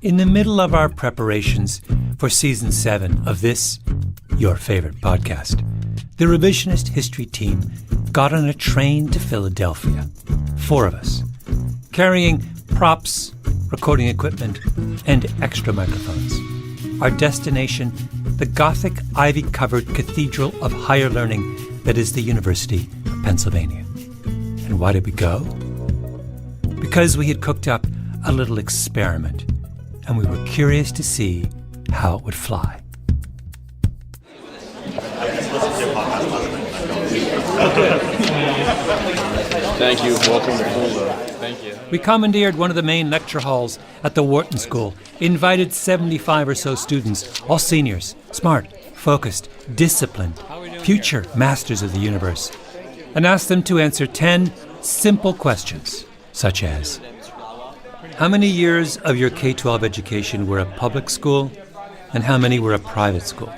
In the middle of our preparations for Season 7 of this, your favorite podcast, the Revisionist History team got on a train to Philadelphia. 4 of us, carrying props, recording equipment, and extra microphones. Our destination, the Gothic ivy-covered cathedral of higher learning that is the University of Pennsylvania. And why did we go? Because we had cooked up a little experiment, and we were curious to see how it would fly. Thank you. Welcome to Full. Thank you. We commandeered one of the main lecture halls at the Wharton School, invited 75 or so students, all seniors, smart, focused, disciplined, future masters of the universe, and asked them to answer 10 simple questions, such as, how many years of your K-12 education were a public school, and how many were a private school?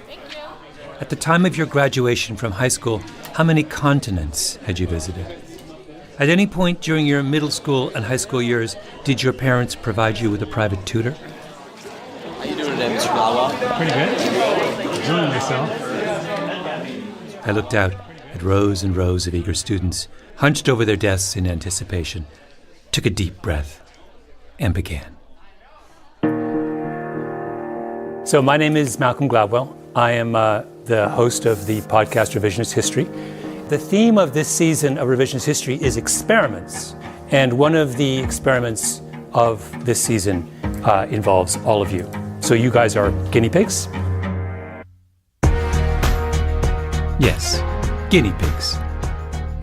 At the time of your graduation from high school, how many continents had you visited? At any point during your middle school and high school years, did your parents provide you with a private tutor? How you doing today, Mr. Gladwell? Pretty good. Enjoying myself. I looked out at rows and rows of eager students, hunched over their desks in anticipation, took a deep breath, and began. So my name is Malcolm Gladwell. I am the host of the podcast Revisionist History. The theme of this season of Revisionist History is experiments. And one of the experiments of this season involves all of you. So you guys are guinea pigs? Yes, guinea pigs.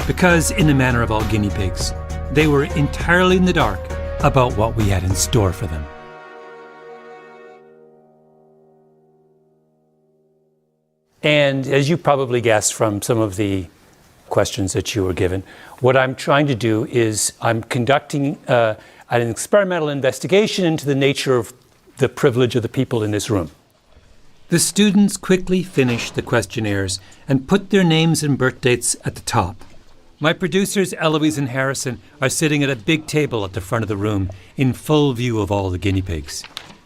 Because in the manner of all guinea pigs, they were entirely in the dark about what we had in store for them. And as you probably guessed from some of the questions that you were given, what I'm trying to do is I'm conducting an experimental investigation into the nature of the privilege of the people in this room. The students quickly finished the questionnaires and put their names and birth dates at the top. My producers, Eloise and Harrison, are sitting at a big table at the front of the room in full view of all the guinea pigs.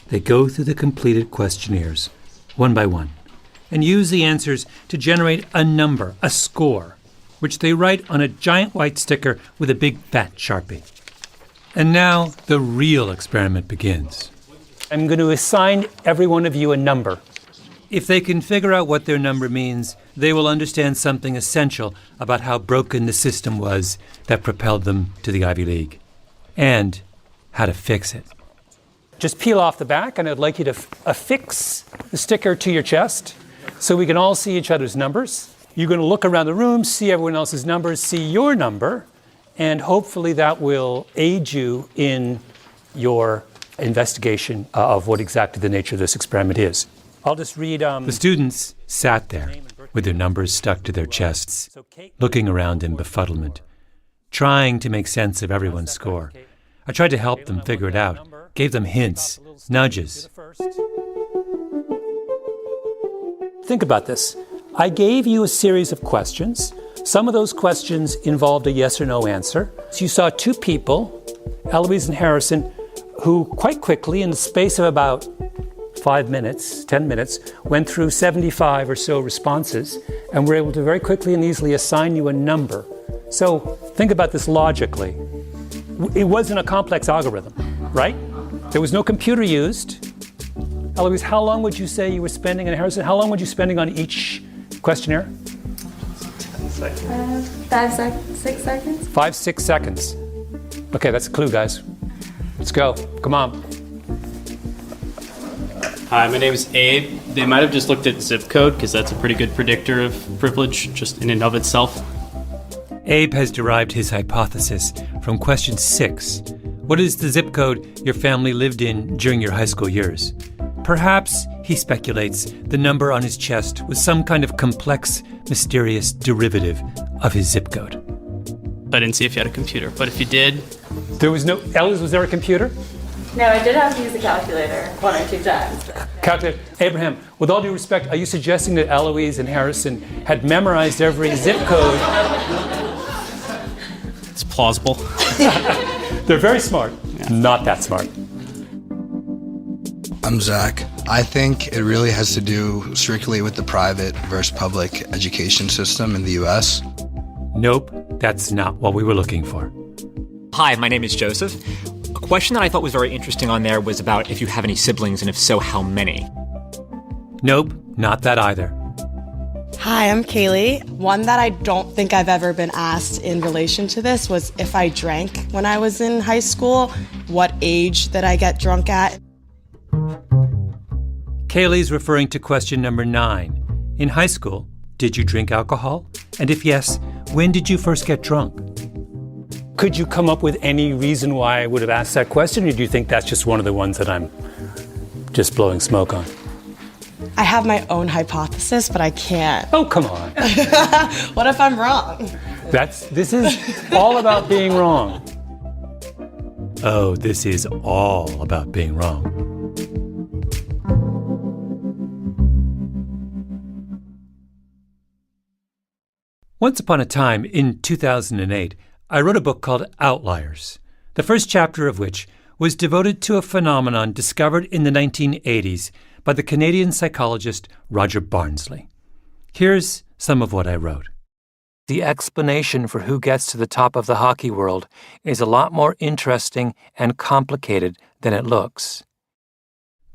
They go through the completed questionnaires, one by one, and use the answers to generate a number, a score, which they write on a giant white sticker with a big fat Sharpie. And now the real experiment begins. I'm going to assign every one of you a number. If they can figure out what their number means, they will understand something essential about how broken the system was that propelled them to the Ivy League, and how to fix it. Just peel off the back, and I'd like you to affix the sticker to your chest so we can all see each other's numbers. You're going to look around the room, see everyone else's numbers, see your number, and hopefully that will aid you in your investigation of what exactly the nature of this experiment is. I'll just read... The students sat there with their numbers stuck to their chests, looking around in befuddlement, trying to make sense of everyone's score. I tried to help them figure it out, gave them hints, nudges. Think about this. I gave you a series of questions. Some of those questions involved a yes or no answer. So you saw 2 people, Eloise and Harrison, who quite quickly, in the space of about 5 minutes, 10 minutes, went through 75 or so responses and were able to very quickly and easily assign you a number. So think about this logically. It wasn't a complex algorithm, right? There was no computer used. Eloise, how long would you say you were spending, and Harrison, how long would you spending on each questionnaire? 10 seconds. 6 seconds. 5-6 seconds. Okay, that's a clue, guys. Let's go. Come on. Hi, my name is Abe. They might have just looked at zip code because that's a pretty good predictor of privilege just in and of itself. Abe has derived his hypothesis from question 6. What is the zip code your family lived in during your high school years? Perhaps, he speculates, the number on his chest was some kind of complex, mysterious derivative of his zip code. I didn't see if you had a computer, but if you did... There was no... Eloise, was there a computer? No, I did have to use a calculator 1 or 2 times. Calculator. Abraham, with all due respect, are you suggesting that Eloise and Harrison had memorized every zip code? It's plausible. They're very smart. Yeah. Not that smart. I'm Zach. I think it really has to do strictly with the private versus public education system in the U.S. Nope, that's not what we were looking for. Hi, my name is Joseph. A question that I thought was very interesting on there was about if you have any siblings, and if so, how many? Nope, not that either. Hi, I'm Kaylee. One that I don't think I've ever been asked in relation to this was if I drank when I was in high school, what age that I get drunk at. Kaylee's referring to question number 9. In high school, did you drink alcohol? And if yes, when did you first get drunk? Could you come up with any reason why I would have asked that question, or do you think that's just one of the ones that I'm just blowing smoke on? I have my own hypothesis, but I can't. Oh, come on. What if I'm wrong? This is all about being wrong. Oh, this is all about being wrong. Once upon a time, in 2008, I wrote a book called Outliers, the first chapter of which was devoted to a phenomenon discovered in the 1980s by the Canadian psychologist Roger Barnsley. Here's some of what I wrote. The explanation for who gets to the top of the hockey world is a lot more interesting and complicated than it looks.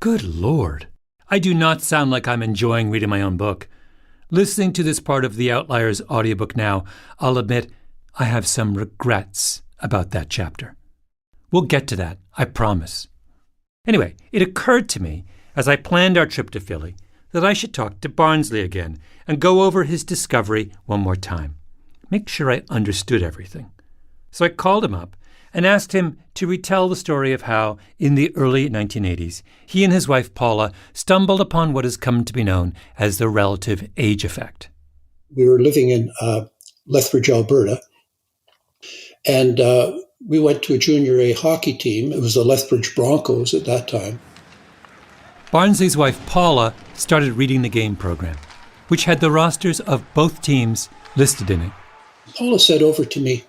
Good Lord. I do not sound like I'm enjoying reading my own book. Listening to this part of the Outliers audiobook now, I'll admit I have some regrets about that chapter. We'll get to that, I promise. Anyway, it occurred to me as I planned our trip to Philly that I should talk to Barnsley again and go over his discovery one more time. Make sure I understood everything. So I called him up and asked him to retell the story of how, in the early 1980s, he and his wife Paula stumbled upon what has come to be known as the relative age effect. We were living in Lethbridge, Alberta, and we went to a junior A hockey team. It was the Lethbridge Broncos at that time. Barnsley's wife Paula started reading the game program, which had the rosters of both teams listed in it. Paula said over to me,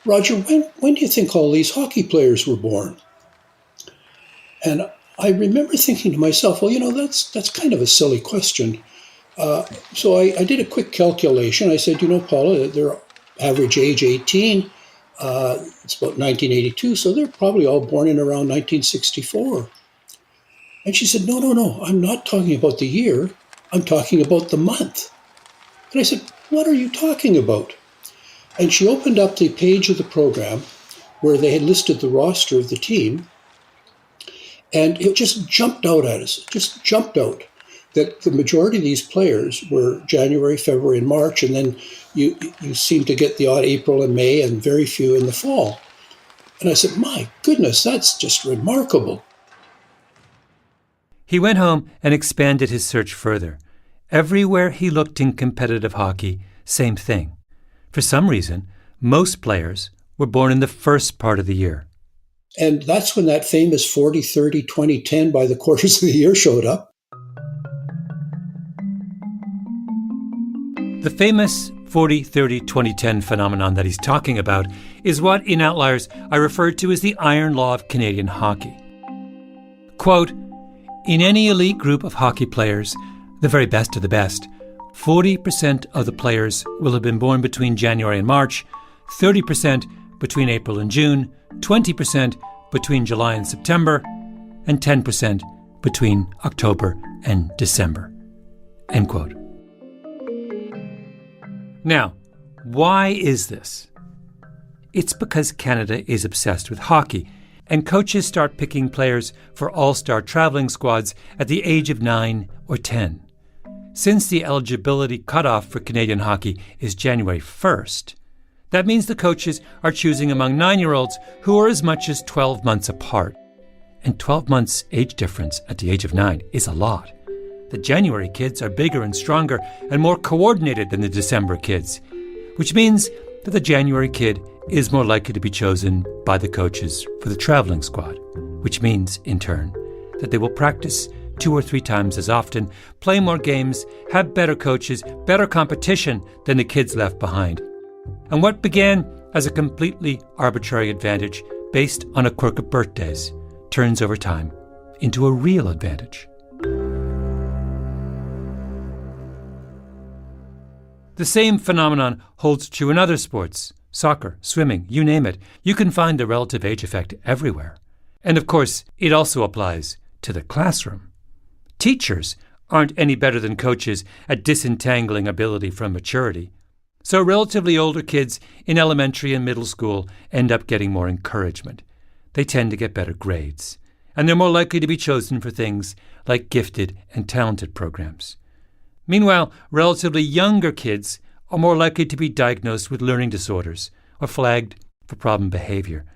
Roger, when do you think all these hockey players were born? And I remember thinking to myself, well, that's kind of a silly question. So I did a quick calculation. I said, Paula, their average age 18. It's about 1982, so they're probably all born in around 1964. And she said, no, I'm not talking about the year. I'm talking about the month. And I said, what are you talking about? And she opened up the page of the program where they had listed the roster of the team, and it just jumped out at us, that the majority of these players were January, February, and March, and then you seem to get the odd April and May and very few in the fall. And I said, my goodness, that's just remarkable. He went home and expanded his search further. Everywhere he looked in competitive hockey, same thing. For some reason, most players were born in the first part of the year. And that's when that famous 40, 30, 20, 10 by the quarters of the year showed up. The famous 40, 30, 20, 10 phenomenon that he's talking about is what, in Outliers, I referred to as the iron law of Canadian hockey. Quote, in any elite group of hockey players, the very best of the best, 40% of the players will have been born between January and March, 30% between April and June, 20% between July and September, and 10% between October and December. End quote. Now, why is this? It's because Canada is obsessed with hockey, and coaches start picking players for all-star traveling squads at the age of 9 or 10. Since the eligibility cutoff for Canadian hockey is January 1st, that means the coaches are choosing among 9-year-olds who are as much as 12 months apart. And 12 months age difference at the age of 9 is a lot. The January kids are bigger and stronger and more coordinated than the December kids, which means that the January kid is more likely to be chosen by the coaches for the traveling squad, which means, in turn, that they will practice 2 or 3 times as often, play more games, have better coaches, better competition than the kids left behind. And what began as a completely arbitrary advantage based on a quirk of birthdays turns over time into a real advantage. The same phenomenon holds true in other sports. Soccer, swimming, you name it. You can find the relative age effect everywhere. And of course, it also applies to the classroom. Teachers aren't any better than coaches at disentangling ability from maturity. So relatively older kids in elementary and middle school end up getting more encouragement. They tend to get better grades. And they're more likely to be chosen for things like gifted and talented programs. Meanwhile, relatively younger kids are more likely to be diagnosed with learning disorders or flagged for problem behavior.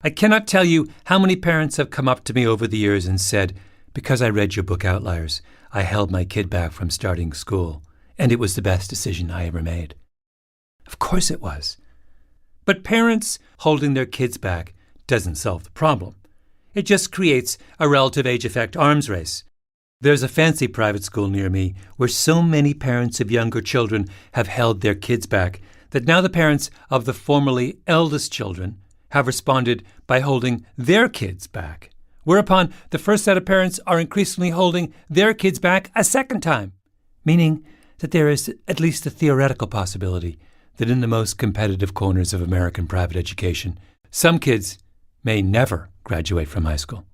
I cannot tell you how many parents have come up to me over the years and said, "Because I read your book Outliers, I held my kid back from starting school, and it was the best decision I ever made." Of course it was. But parents holding their kids back doesn't solve the problem. It just creates a relative age effect arms race. There's a fancy private school near me where so many parents of younger children have held their kids back that now the parents of the formerly eldest children have responded by holding their kids back, whereupon the first set of parents are increasingly holding their kids back a second time, meaning that there is at least a theoretical possibility that in the most competitive corners of American private education, some kids may never graduate from high school.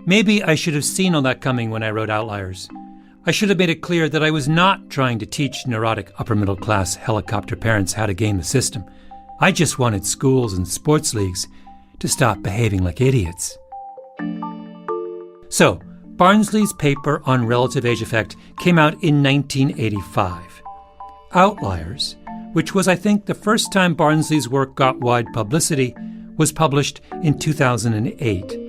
Maybe I should have seen all that coming when I wrote Outliers. I should have made it clear that I was not trying to teach neurotic upper-middle-class helicopter parents how to game the system. I just wanted schools and sports leagues to stop behaving like idiots. So, Barnsley's paper on relative age effect came out in 1985. Outliers, which was, I think, the first time Barnsley's work got wide publicity, was published in 2008.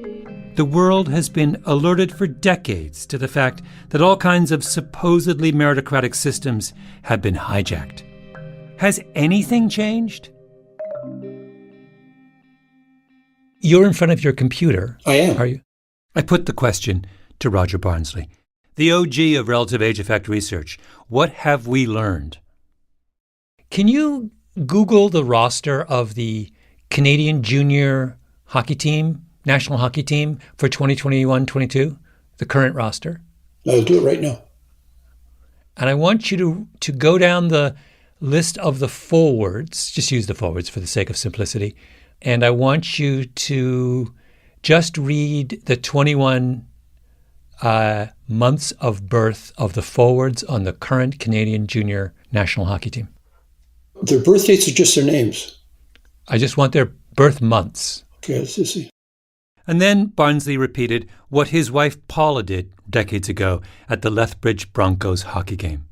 The world has been alerted for decades to the fact that all kinds of supposedly meritocratic systems have been hijacked. Has anything changed? You're in front of your computer. I am. Are you? I put the question to Roger Barnsley, the OG of relative age effect research. What have we learned? Can you Google the roster of the Canadian junior hockey team, national hockey team for 2021-22, the current roster? I'll do it right now. And I want you to go down the list of the forwards, just use the forwards for the sake of simplicity, and I want you to just read the 21 months of birth of the forwards on the current Canadian junior national hockey team. Their birth dates are just their names. I just want their birth months. Okay, let's just see. And then Barnsley repeated what his wife Paula did decades ago at the Lethbridge Broncos hockey game.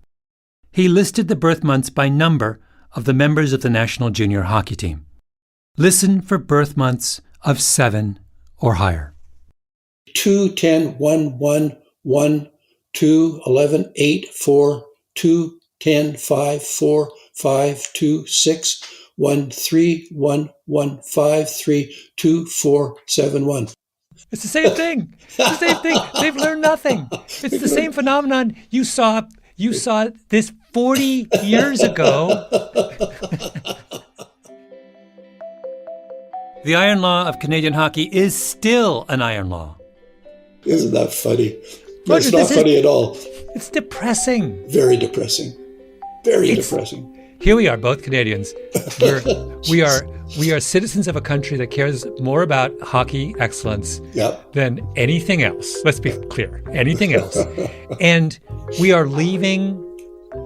He listed the birth months by number of the members of the national junior hockey team. Listen for birth months of 7 or higher. 2, 10, 1, 1, 1, 2, 11, 8, 4, 2, 10, 5, 4, 5, 2, 6, 1, 3, 1, 1, 5, 3, 2, 4, 7, 1. It's the same thing. It's the same thing. They've learned nothing. It's the same phenomenon you saw this 40 years ago. The iron law of Canadian hockey is still an iron law. Isn't that funny? Roger, It's not funny at all. It's depressing. Very depressing. Very depressing. Here we are, both Canadians. We are citizens of a country that cares more about hockey excellence than anything else. Let's be clear, anything else. And we are leaving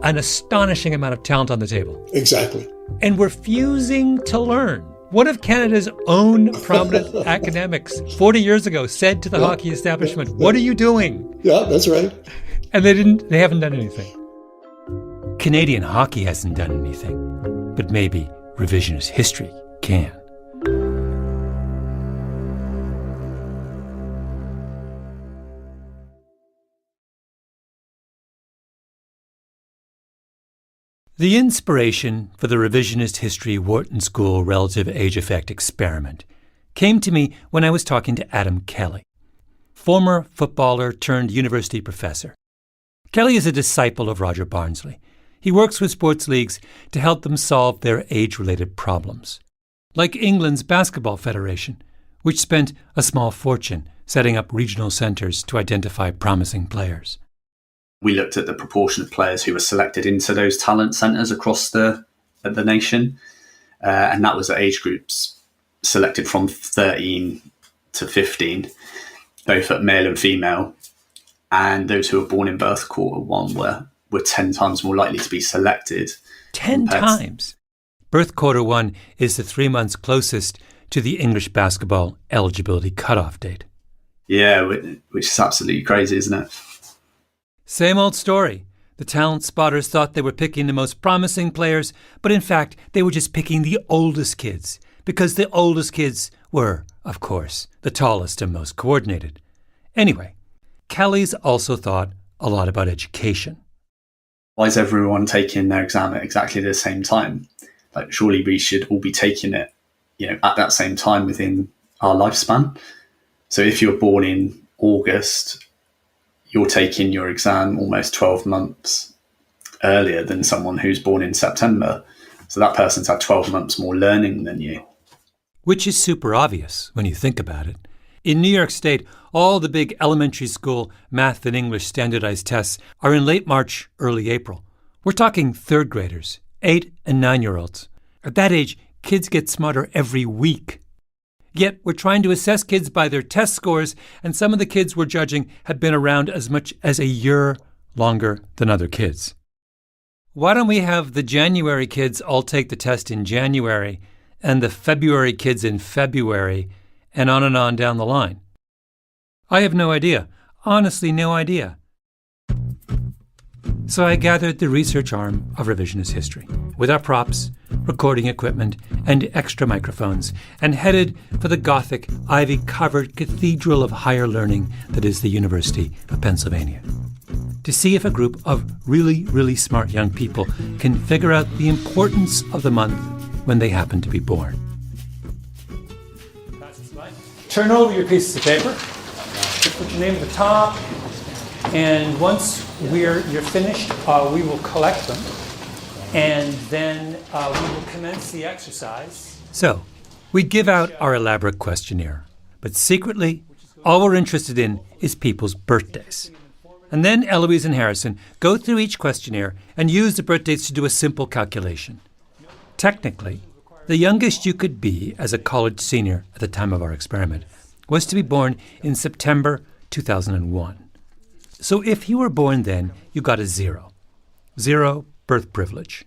an astonishing amount of talent on the table. Exactly. And we're refusing to learn. One of Canada's own prominent academics 40 years ago said to the hockey establishment, "What are you doing?" Yeah, that's right. And they haven't done anything. Canadian hockey hasn't done anything, but maybe revisionist history can. The inspiration for the revisionist history Wharton School relative age effect experiment came to me when I was talking to Adam Kelly, former footballer turned university professor. Kelly is a disciple of Roger Barnsley. He works with sports leagues to help them solve their age-related problems. like England's Basketball Federation, which spent a small fortune setting up regional centres to identify promising players. We looked at the proportion of players who were selected into those talent centres across the nation, and that was at age groups selected from 13 to 15, both at male and female, and those who were born in birth quarter 1 were 10 times more likely to be selected. 10 times? Birth quarter 1 is the 3 months closest to the English basketball eligibility cutoff date. Yeah, which is absolutely crazy, isn't it? Same old story. The talent spotters thought they were picking the most promising players, but in fact, they were just picking the oldest kids, because the oldest kids were, of course, the tallest and most coordinated. Anyway, Kelly's also thought a lot about education. Why is everyone taking their exam at exactly the same time? Like, surely we should all be taking it, at that same time within our lifespan. So if you're born in August, you're taking your exam almost 12 months earlier than someone who's born in September. So that person's had 12 months more learning than you. Which is super obvious when you think about it. In New York State, all the big elementary school math and English standardized tests are in late March, early April. We're talking third graders, 8 and 9-year-olds. At that age, kids get smarter every week. Yet we're trying to assess kids by their test scores, and some of the kids we're judging have been around as much as a year longer than other kids. Why don't we have the January kids all take the test in January and the February kids in February, and on down the line? I have no idea. Honestly, no idea. So I gathered the research arm of Revisionist History with our props, recording equipment, and extra microphones, and headed for the Gothic, ivy-covered cathedral of higher learning that is the University of Pennsylvania, to see if a group of really, really smart young people can figure out the importance of the month when they happen to be born. Turn over your pieces of paper. Just put your name at the top. And once you're finished, we will collect them. And then we will commence the exercise. So, we give out our elaborate questionnaire. But secretly, all we're interested in is people's birthdays. And then Eloise and Harrison go through each questionnaire and use the birthdates to do a simple calculation. Technically, the youngest you could be as a college senior at the time of our experiment was to be born in September 2001. So if you were born then, you got a 0. 0 birth privilege.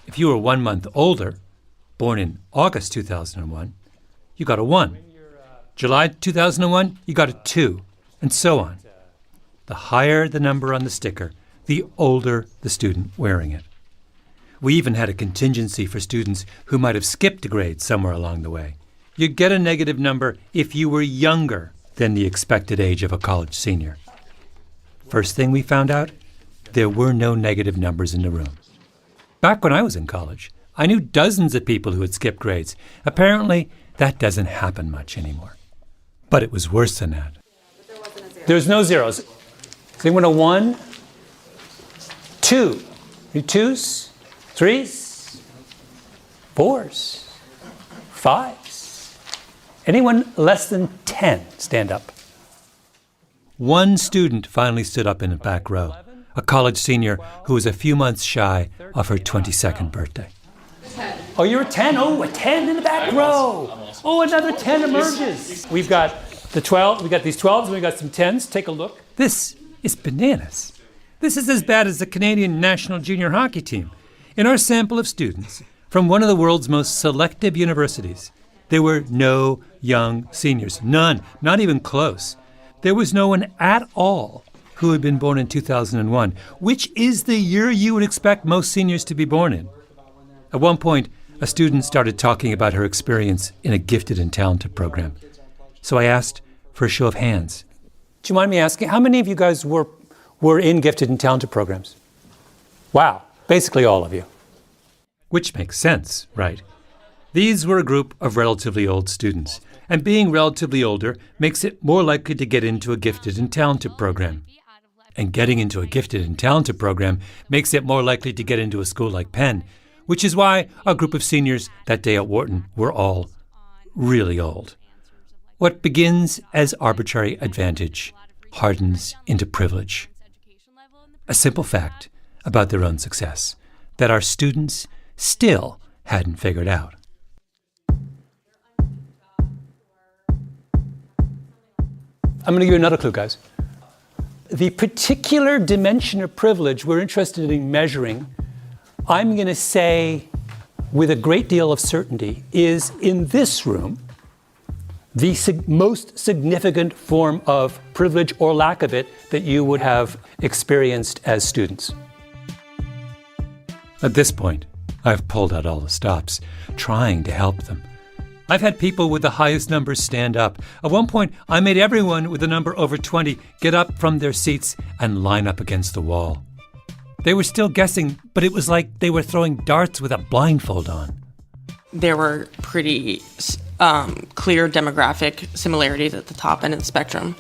If you were 1 month older, born in August 2001, you got a 1. July 2001, you got a 2, and so on. The higher the number on the sticker, the older the student wearing it. We even had a contingency for students who might have skipped a grade somewhere along the way. You'd get a negative number if you were younger than the expected age of a college senior. First thing we found out, there were no negative numbers in the room. Back when I was in college, I knew dozens of people who had skipped grades. Apparently, that doesn't happen much anymore. But it was worse than that. There's no zeros. So anyone a 1? 2? Any 2s? 3s? 4s? 5s? Anyone less than 10? Stand up. One student finally stood up in the back row, a college senior who was a few months shy of her 22nd birthday. 10. Oh, you're a 10? Oh, a 10 in the back row. Oh, another 10 emerges. We've got the 12, we got these 12s, and we got some 10s. Take a look. This is bananas. This is as bad as the Canadian national junior hockey team. In our sample of students from one of the world's most selective universities, there were no young seniors. None, not even close. There was no one at all who had been born in 2001, which is the year you would expect most seniors to be born in. At one point, a student started talking about her experience in a gifted and talented program. So I asked for a show of hands. Do you mind me asking, how many of you guys were in gifted and talented programs? Wow, basically all of you. Which makes sense, right? These were a group of relatively old students, and being relatively older makes it more likely to get into a gifted and talented program. And getting into a gifted and talented program makes it more likely to get into a school like Penn, which is why our group of seniors that day at Wharton were all really old. What begins as arbitrary advantage hardens into privilege. A simple fact about their own success that our students still hadn't figured out. I'm going to give you another clue, guys. The particular dimension of privilege we're interested in measuring, I'm going to say with a great deal of certainty, is in this room the most significant form of privilege or lack of it that you would have experienced as students. At this point, I've pulled out all the stops, trying to help them. I've had people with the highest numbers stand up. At one point, I made everyone with a number over 20 get up from their seats and line up against the wall. They were still guessing, but it was like they were throwing darts with a blindfold on. There were pretty clear demographic similarities at the top end of the spectrum.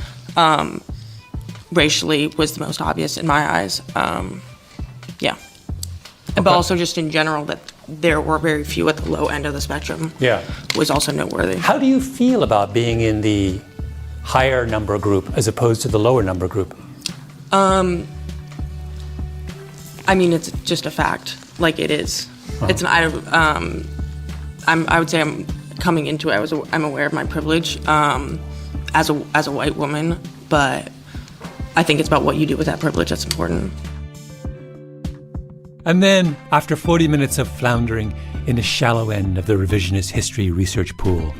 Racially was the most obvious in my eyes. Yeah. Okay. But also just in general that there were very few at the low end of the spectrum. Yeah. Was also noteworthy. How do you feel about being in the higher number group as opposed to the lower number group? I mean, it's just a fact. Like it is. It's I would say I'm coming into it. I'm aware of my privilege as a white woman, but I think it's about what you do with that privilege that's important. And then, after 40 minutes of floundering in the shallow end of the revisionist history research pool,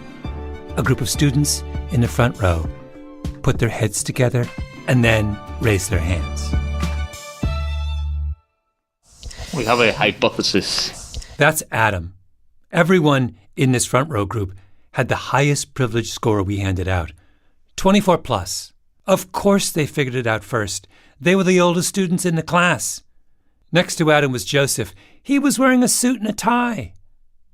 a group of students in the front row put their heads together and then raised their hands. We have a hypothesis. That's Adam. Everyone in this front row group had the highest privilege score we handed out, 24 plus. Of course they figured it out first. They were the oldest students in the class. Next to Adam was Joseph. He was wearing a suit and a tie.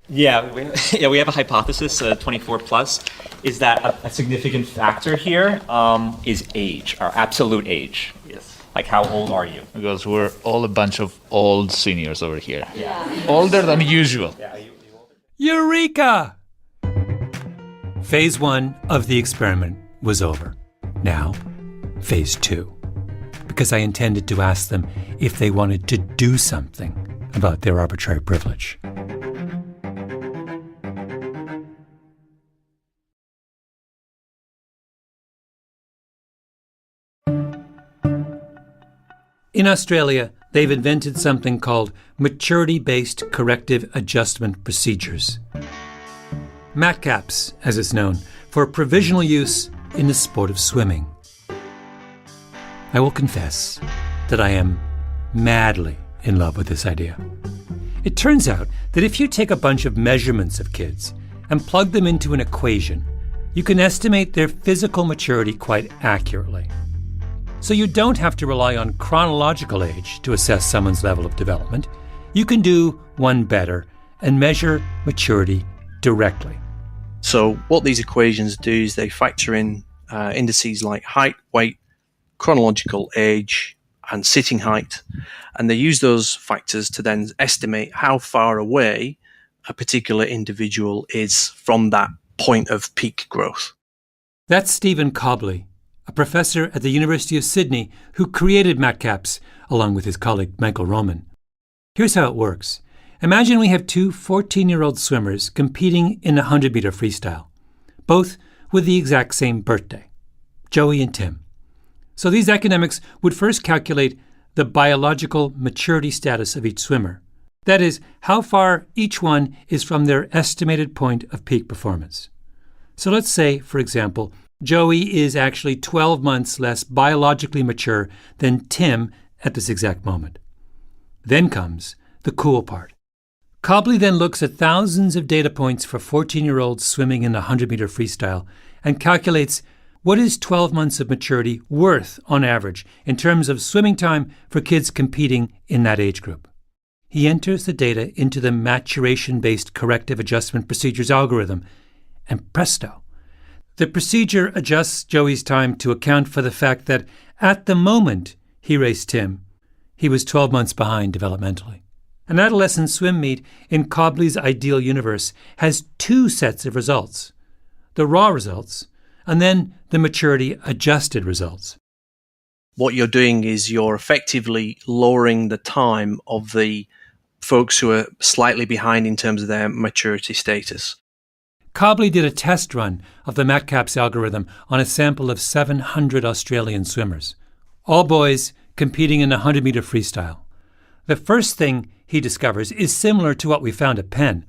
Yeah, we have a hypothesis, 24 plus, is that a significant factor here is age, our absolute age. Yes. Like, how old are you? Because we're all a bunch of old seniors over here. Yeah. Older than usual. Yeah, Eureka! Phase 1 of the experiment was over. Now, phase 2. Because I intended to ask them if they wanted to do something about their arbitrary privilege. In Australia, they've invented something called maturity-based corrective adjustment procedures. MATCAPs, as it's known, for provisional use in the sport of swimming. I will confess that I am madly in love with this idea. It turns out that if you take a bunch of measurements of kids and plug them into an equation, you can estimate their physical maturity quite accurately. So you don't have to rely on chronological age to assess someone's level of development. You can do one better and measure maturity directly. So what these equations do is they factor in indices like height, weight, chronological age, and sitting height, and they use those factors to then estimate how far away a particular individual is from that point of peak growth. That's Stephen Cobley, a professor at the University of Sydney who created MATCAPs along with his colleague Michael Roman. Here's how it works. Imagine we have two 14-year-old swimmers competing in a 100-meter freestyle, both with the exact same birthday, Joey and Tim. So these academics would first calculate the biological maturity status of each swimmer. That is, how far each one is from their estimated point of peak performance. So let's say, for example, Joey is actually 12 months less biologically mature than Tim at this exact moment. Then comes the cool part. Cobley then looks at thousands of data points for 14-year-olds swimming in the 100-meter freestyle and calculates what is 12 months of maturity worth on average in terms of swimming time for kids competing in that age group. He enters the data into the maturation-based corrective adjustment procedures algorithm, and presto, the procedure adjusts Joey's time to account for the fact that at the moment he raced Tim, he was 12 months behind developmentally. An adolescent swim meet in Cobley's ideal universe has two sets of results: the raw results and then the maturity-adjusted results. What you're doing is you're effectively lowering the time of the folks who are slightly behind in terms of their maturity status. Cobley did a test run of the Metcalfe's algorithm on a sample of 700 Australian swimmers, all boys competing in a 100-meter freestyle. The first thing he discovers is similar to what we found at Penn.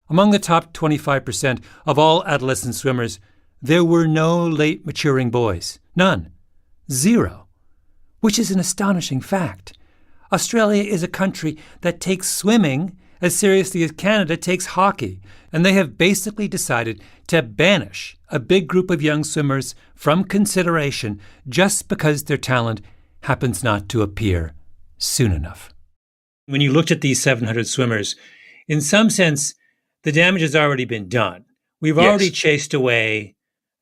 Among the top 25% of all adolescent swimmers, there were no late maturing boys. None. Zero. Which is an astonishing fact. Australia is a country that takes swimming as seriously as Canada takes hockey, and they have basically decided to banish a big group of young swimmers from consideration just because their talent happens not to appear soon enough. When you looked at these 700 swimmers, in some sense, the damage has already been done. We've already chased away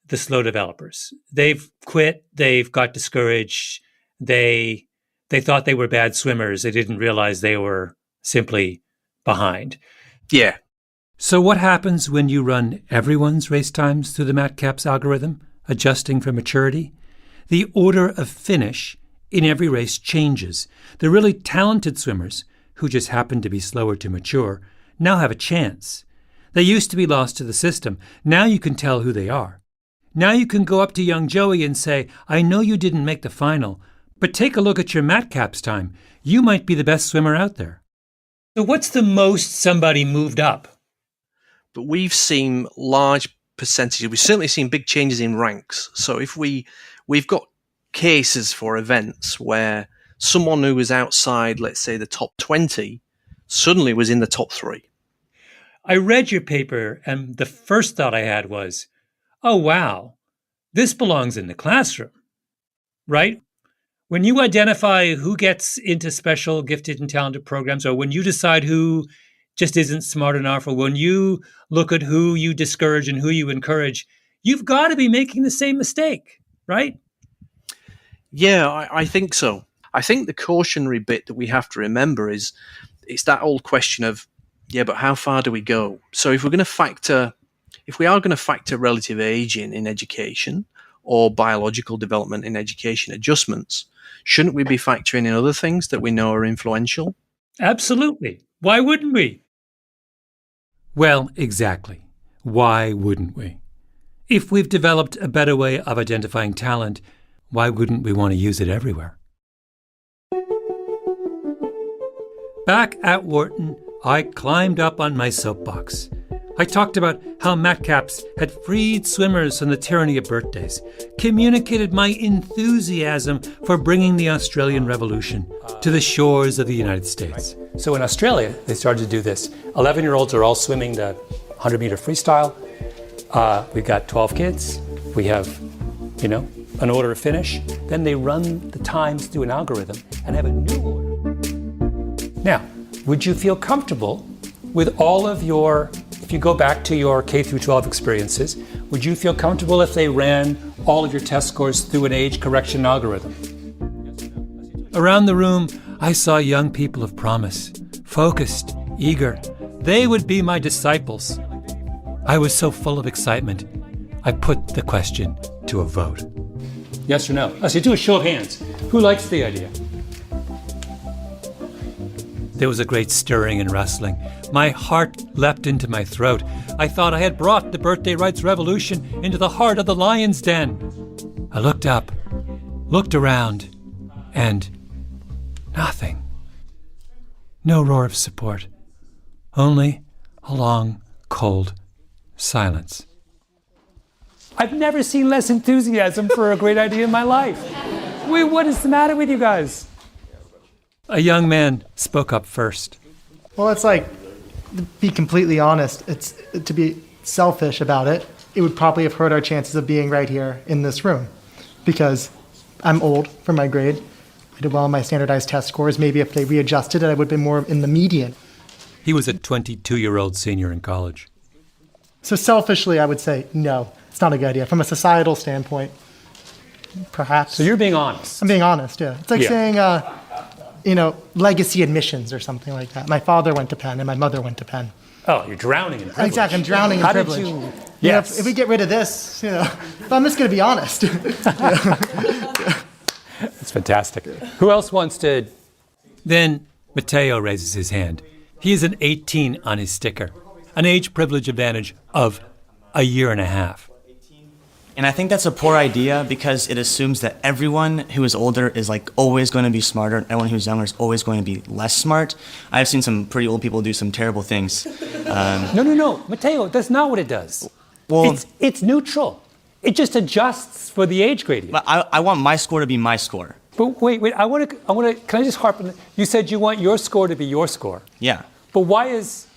the slow developers. They've quit. They've got discouraged. They thought they were bad swimmers. They didn't realize they were simply behind. Yeah. So what happens when you run everyone's race times through the Metcalfe's algorithm, adjusting for maturity? The order of finish in every race changes. The really talented swimmers, who just happen to be slower to mature, now have a chance. They used to be lost to the system. Now you can tell who they are. Now you can go up to young Joey and say, I know you didn't make the final, but take a look at your Metcalfe's time. You might be the best swimmer out there. So what's the most somebody moved up? But we've seen large percentages. We've certainly seen big changes in ranks. So if we've got cases for events where someone who was outside, let's say, the top 20 suddenly was in the top 3. I read your paper, and the first thought I had was, oh, wow, this belongs in the classroom, right? When you identify who gets into special gifted and talented programs, or when you decide who just isn't smart enough, or when you look at who you discourage and who you encourage, you've got to be making the same mistake, right? Yeah, I think so. I think the cautionary bit that we have to remember is it's that old question of, yeah, but how far do we go? So if we are going to factor relative age in education or biological development in education adjustments, shouldn't we be factoring in other things that we know are influential? Absolutely. Why wouldn't we? Well, exactly. Why wouldn't we? If we've developed a better way of identifying talent, why wouldn't we want to use it everywhere? Back at Wharton, I climbed up on my soapbox. I talked about how Metcalfe's had freed swimmers from the tyranny of birthdays, communicated my enthusiasm for bringing the Australian Revolution to the shores of the United States. So in Australia, they started to do this. 11-year-olds are all swimming the 100-meter freestyle. We've got 12 kids. We have, an order of finish. Then they run the times through an algorithm and have a new order. Now, would you feel comfortable with all of your, if you go back to your K through 12 experiences, would you feel comfortable if they ran all of your test scores through an age correction algorithm? Around the room, I saw young people of promise, focused, eager. They would be my disciples. I was so full of excitement, I put the question to a vote. Yes or no? I say, do a show of hands. Who likes the idea? There was a great stirring and rustling. My heart leapt into my throat. I thought I had brought the birthday rights revolution into the heart of the lion's den. I looked up, looked around, and nothing. No roar of support. Only a long, cold silence. I've never seen less enthusiasm for a great idea in my life. Wait, what is the matter with you guys? A young man spoke up first. Well, it's like, to be completely honest, it's to be selfish about it. It would probably have hurt our chances of being right here in this room because I'm old for my grade. I did well on my standardized test scores. Maybe if they readjusted it, I would have been more in the median. He was a 22-year-old senior in college. So selfishly, I would say, no, it's not a good idea. From a societal standpoint, perhaps. So you're being honest. I'm being honest, yeah. It's like saying, legacy admissions or something like that. My father went to Penn and my mother went to Penn. Oh, you're drowning in privilege. Exactly, I'm drowning in privilege. How did you... Yes. If we get rid of this, but I'm just going to be honest. That's fantastic. Who else wants to... Then Matteo raises his hand. He is an 18 on his sticker, an age privilege advantage of a year and a half. And I think that's a poor idea because it assumes that everyone who is older is always going to be smarter and everyone who's younger is always going to be less smart. I've seen some pretty old people do some terrible things. No, Matteo, that's not what it does. Well, it's neutral. It just adjusts for the age gradient. But I want my score to be my score. But wait, I want to, can I just harp on, you said you want your score to be your score. Yeah. But why is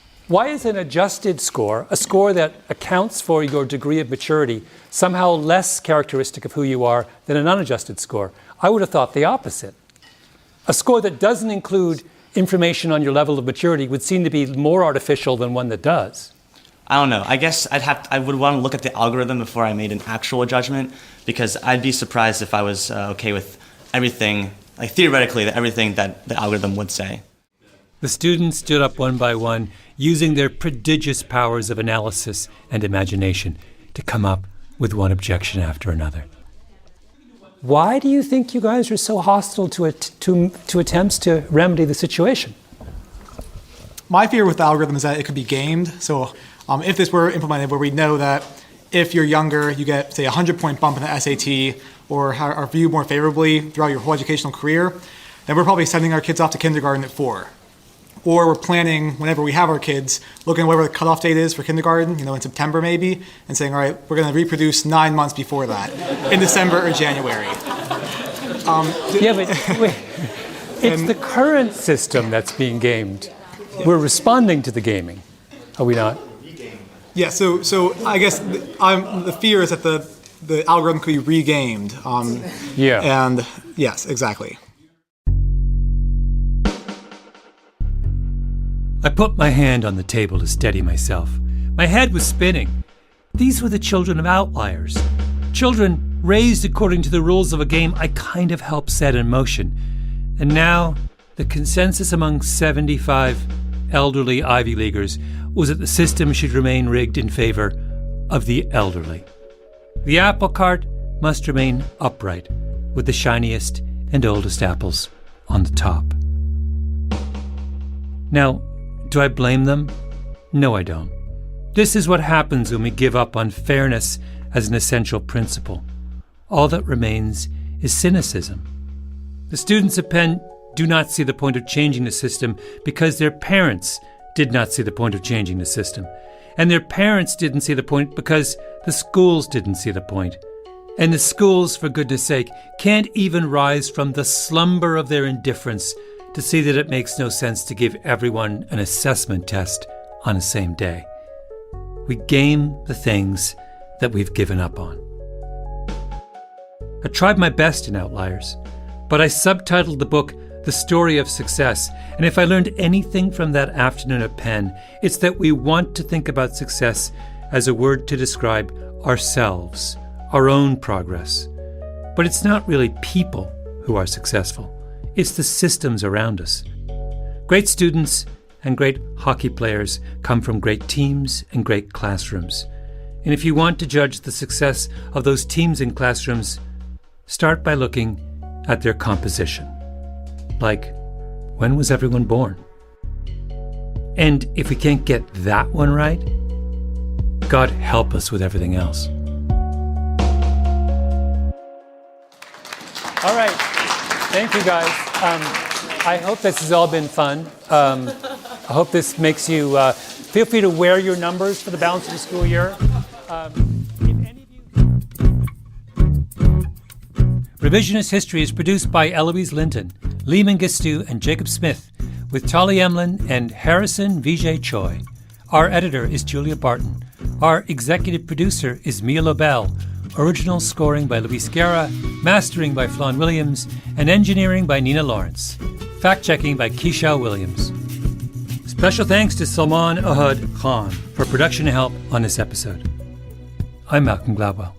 an adjusted score, a score that accounts for your degree of maturity, somehow less characteristic of who you are than an unadjusted score? I would have thought the opposite. A score that doesn't include information on your level of maturity would seem to be more artificial than one that does. I don't know. I guess I would want to look at the algorithm before I made an actual judgment, because I'd be surprised if I was okay with everything, theoretically, everything that the algorithm would say. The students stood up one by one, using their prodigious powers of analysis and imagination to come up with one objection after another. Why do you think you guys are so hostile to attempts to remedy the situation? My fear with the algorithm is that it could be gamed. So if this were implemented where we know that if you're younger, you get, say, a 100-point bump in the SAT or are viewed more favorably throughout your whole educational career, then we're probably sending our kids off to kindergarten at 4. Or we're planning, whenever we have our kids, looking at whatever the cutoff date is for kindergarten, in September maybe, and saying, all right, we're going to reproduce 9 months before that, in December or January. It's the current system that's being gamed. We're responding to the gaming, are we not? Yeah, so I guess the fear is that the algorithm could be regamed. And yes, exactly. I put my hand on the table to steady myself. My head was spinning. These were the children of Outliers. Children raised according to the rules of a game I kind of helped set in motion. And now, the consensus among 75 elderly Ivy Leaguers was that the system should remain rigged in favor of the elderly. The apple cart must remain upright, with the shiniest and oldest apples on the top. Now, do I blame them? No, I don't. This is what happens when we give up on fairness as an essential principle. All that remains is cynicism. The students at Penn do not see the point of changing the system because their parents did not see the point of changing the system. And their parents didn't see the point because the schools didn't see the point. And the schools, for goodness sake, can't even rise from the slumber of their indifference to see that it makes no sense to give everyone an assessment test on the same day. We game the things that we've given up on. I tried my best in Outliers, but I subtitled the book The Story of Success, and if I learned anything from that afternoon at Penn, it's that we want to think about success as a word to describe ourselves, our own progress. But it's not really people who are successful. It's the systems around us. Great students and great hockey players come from great teams and great classrooms. And if you want to judge the success of those teams and classrooms, start by looking at their composition. Like, when was everyone born? And if we can't get that one right, God help us with everything else. All right. Thank you, guys. I hope this has all been fun. I hope this makes you feel free to wear your numbers for the balance of the school year. Revisionist History is produced by Eloise Linton, Lee Mengistu, and Jacob Smith, with Tali Emlin and Harrison Vijay Choi. Our editor is Julia Barton. Our executive producer is Mia Lobel. Original scoring by Luis Guerra, mastering by Flawn Williams, and engineering by Nina Lawrence. Fact-checking by Keisha Williams. Special thanks to Salman Ahad Khan for production help on this episode. I'm Malcolm Gladwell.